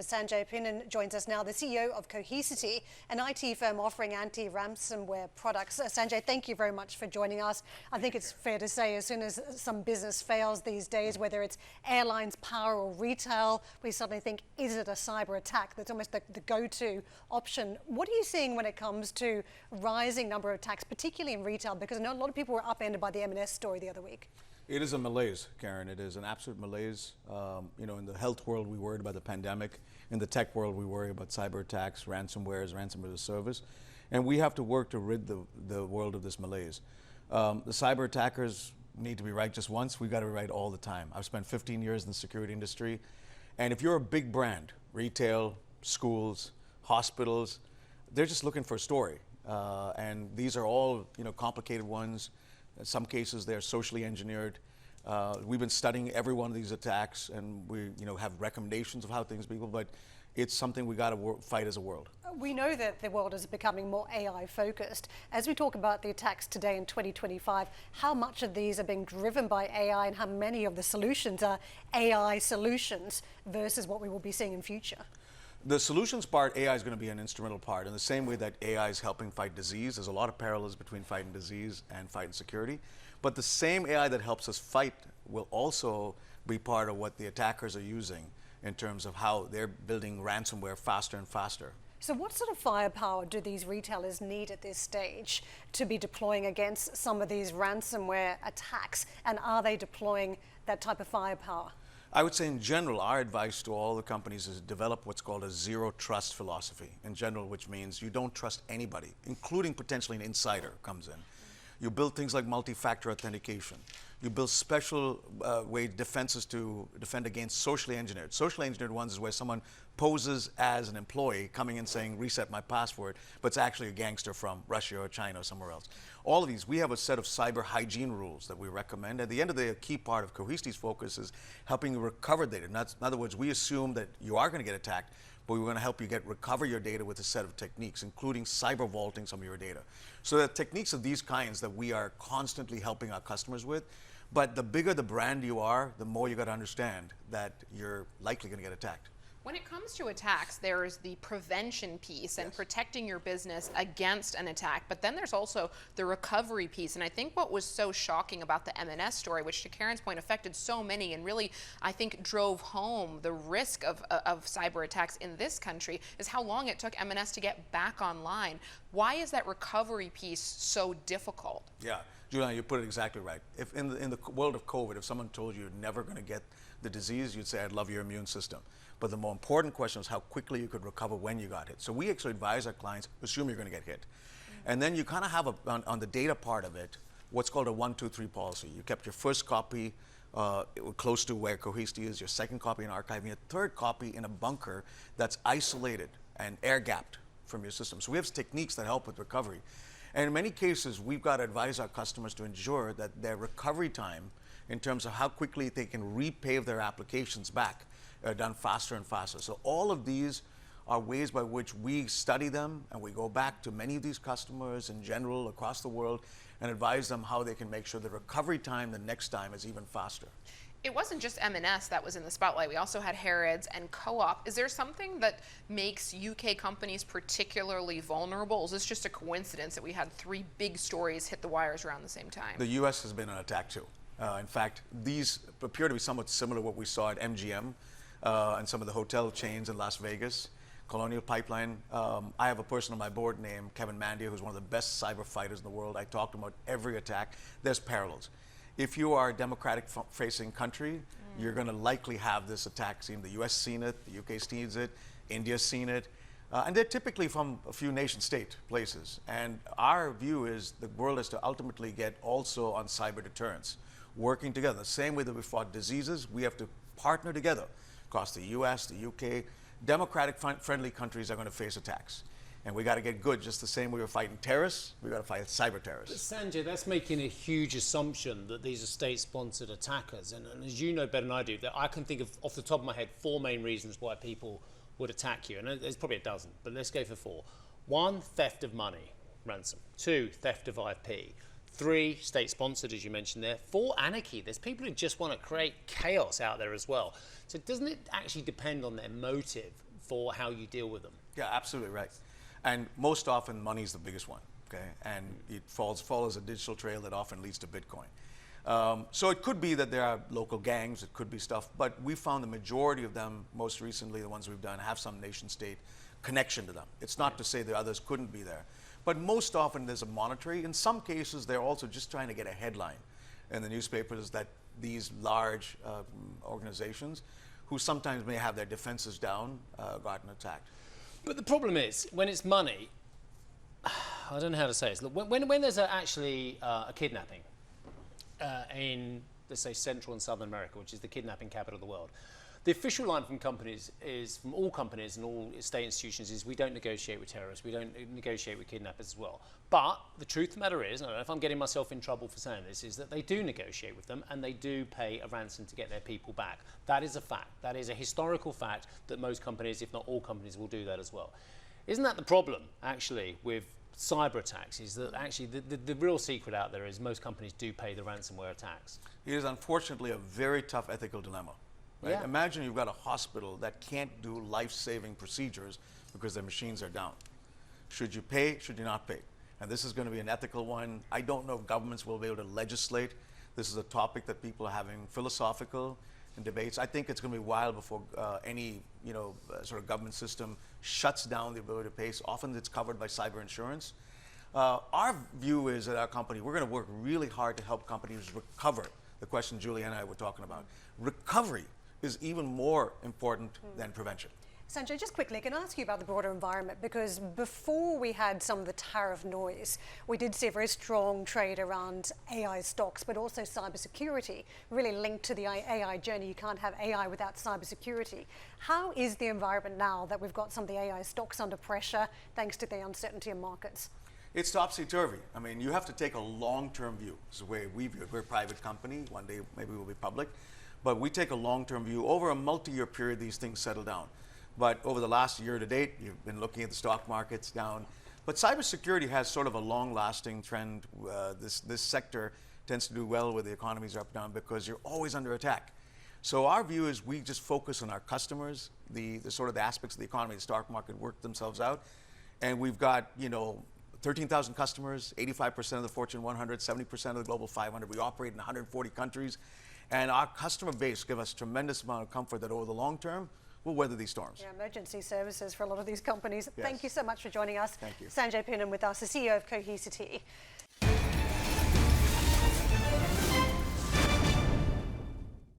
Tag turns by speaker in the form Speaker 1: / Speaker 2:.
Speaker 1: Sanjay Poonen joins us now, the CEO of Cohesity, an IT firm offering anti-ransomware products. Sanjay, thank you very much for joining us. I think it's fair to say as soon as some business fails these days, whether it's airlines, power or retail, we suddenly think, is it a cyber attack? That's almost the go-to option. What are you seeing when it comes to rising number of attacks, particularly in retail? Because I know a lot of people were upended by the M&S story the other week.
Speaker 2: It is a malaise, Karen. It is an absolute malaise. In the health world, we worried about the pandemic. In the tech world, we worry about cyber attacks, ransomware as a service. And we have to work to rid the world of this malaise. The cyber attackers need to be right just once. We've got to be right all the time. I've spent 15 years in the security industry. And if you're a big brand, retail, schools, hospitals, they're just looking for a story. And these are all complicated ones. In some cases, they're socially engineered. We've been studying every one of these attacks, and we have recommendations of how things be, but it's something we got to fight as a world.
Speaker 1: We know that the world is becoming more AI focused. As we talk about the attacks today in 2025, how much of these are being driven by AI and how many of the solutions are AI solutions versus what we will be seeing in future?
Speaker 2: The solutions part, AI is going to be an instrumental part. In the same way that AI is helping fight disease, there's a lot of parallels between fighting disease and fighting security. But the same AI that helps us fight will also be part of what the attackers are using in terms of how they're building ransomware faster and faster.
Speaker 1: So what sort of firepower do these retailers need at this stage to be deploying against some of these ransomware attacks? And are they deploying that type of firepower?
Speaker 2: I would say in general, our advice to all the companies is develop what's called a zero trust philosophy. In general, which means you don't trust anybody, including potentially an insider comes in. You build things like multi-factor authentication. You build special way defenses to defend against socially engineered. Socially engineered ones is where someone poses as an employee coming in saying, reset my password, but it's actually a gangster from Russia or China or somewhere else. All of these, we have a set of cyber hygiene rules that we recommend. At the end of the day, a key part of Cohesity's focus is helping you recover data. In other words, we assume that you are going to get attacked, but we're going to help you recover your data with a set of techniques, including cyber vaulting some of your data. So there are techniques of these kinds that we are constantly helping our customers with. But the bigger the brand you are, the more you got to understand that you're likely going to get attacked.
Speaker 3: When it comes to attacks, there is the prevention piece and protecting your business against an attack, but then there's also the recovery piece. And I think what was so shocking about the M&S story, which to Karen's point affected so many and really, I think, drove home the risk of cyber attacks in this country, is how long it took M&S to get back online. Why is that recovery piece so difficult?
Speaker 2: Yeah, Juliana, you put it exactly right. If in the world of COVID, if someone told you you're never going to get the disease, you'd say, I'd love your immune system. But the more important question is how quickly you could recover when you got hit. So we actually advise our clients, assume you're going to get hit. And then you kind of have, on the data part of it, what's called a 1, 2, 3 policy. You kept your first copy close to where Cohesity is, your second copy in archive, and your third copy in a bunker that's isolated and air-gapped from your system. So we have techniques that help with recovery. And in many cases, we've got to advise our customers to ensure that their recovery time in terms of how quickly they can repave their applications back are done faster and faster. So all of these are ways by which we study them, and we go back to many of these customers in general across the world and advise them how they can make sure the recovery time the next time is even faster.
Speaker 3: It wasn't just M&S that was in the spotlight. We also had Harrods and Co-op. Is there something that makes UK companies particularly vulnerable? Is this just a coincidence that we had 3 big stories hit the wires around the same time?
Speaker 2: The US has been an attack too. In fact, these appear to be somewhat similar to what we saw at MGM and some of the hotel chains in Las Vegas, Colonial Pipeline. I have a person on my board named Kevin Mandia, who's one of the best cyber fighters in the world. I talk to him about every attack. There's parallels. If you are a democratic-facing country, you're going to likely have this attack scene. The US seen it, the UK sees it, India's seen it. And they're typically from a few nation-state places. And our view is the world has to ultimately get also on cyber deterrence, working together. The same way that we fought diseases, we have to partner together across the US, the UK. Democratic-friendly countries are going to face attacks. And we got to get good, just the same way we're fighting terrorists, we got to fight cyber terrorists.
Speaker 4: But Sanjay, that's making a huge assumption that these are state-sponsored attackers. And as you know better than I do, that I can think of, off the top of my head, 4 main reasons why people would attack you. And there's probably a dozen, but let's go for 4. 1, theft of money, ransom. 2, theft of IP. 3, state-sponsored, as you mentioned there. 4, anarchy. There's people who just want to create chaos out there as well. So doesn't it actually depend on their motive for how you deal with them.
Speaker 2: Yeah, absolutely right. And most often, money is the biggest one, okay? And it follows a digital trail that often leads to Bitcoin. So it could be that there are local gangs, it could be stuff, but we found the majority of them, most recently, the ones we've done, have some nation-state connection to them. It's not to say the others couldn't be there. But most often there's a monetary. In some cases, they're also just trying to get a headline in the newspapers that these large organizations, who sometimes may have their defenses down, gotten attacked.
Speaker 4: But the problem is, when it's money, I don't know how to say this. Look, when there's actually a kidnapping in, let's say, Central and Southern America, which is the kidnapping capital of the world, the official line from companies is, from all companies and all state institutions, is we don't negotiate with terrorists, we don't negotiate with kidnappers as well. But the truth of the matter is, I don't know if I'm getting myself in trouble for saying this, is that they do negotiate with them and they do pay a ransom to get their people back. That is a fact. That is a historical fact that most companies, if not all companies, will do that as well. Isn't that the problem, actually, with cyber attacks, is that actually the real secret out there is most companies do pay the ransomware attacks?
Speaker 2: It is unfortunately a very tough ethical dilemma. Right?
Speaker 4: Yeah.
Speaker 2: Imagine you've got a hospital that can't do life-saving procedures because their machines are down. Should you pay? Should you not pay? And this is going to be an ethical one. I don't know if governments will be able to legislate. This is a topic that people are having philosophical debates. I think it's going to be a while before any sort of government system shuts down the ability to pay. So often it's covered by cyber insurance. Our view is at our company, we're going to work really hard to help companies recover. The question Julie and I were talking about. Recovery is even more important than prevention.
Speaker 1: Sanjay, just quickly, can I ask you about the broader environment? Because before we had some of the tariff noise, we did see a very strong trade around AI stocks, but also cybersecurity, really linked to the AI journey. You can't have AI without cybersecurity. How is the environment now that we've got some of the AI stocks under pressure, thanks to the uncertainty in markets?
Speaker 2: It's topsy-turvy. I mean, you have to take a long-term view. This is the way we view it. We're a private company. One day, maybe we'll be public. But we take a long-term view. Over a multi-year period, these things settle down. But over the last year to date, you've been looking at the stock markets down. But cybersecurity has sort of a long-lasting trend. This sector tends to do well where the economies are up and down because you're always under attack. So our view is we just focus on our customers, the sort of the aspects of the economy, the stock market work themselves out. And we've got, 13,000 customers, 85% of the Fortune 100, 70% of the Global 500. We operate in 140 countries. And our customer base gives us tremendous amount of comfort that over the long term, we'll weather these storms.
Speaker 1: Yeah, emergency services for a lot of these companies.
Speaker 2: Yes.
Speaker 1: Thank you so much for joining us.
Speaker 2: Thank you.
Speaker 1: Sanjay Poonen with us, the CEO of Cohesity.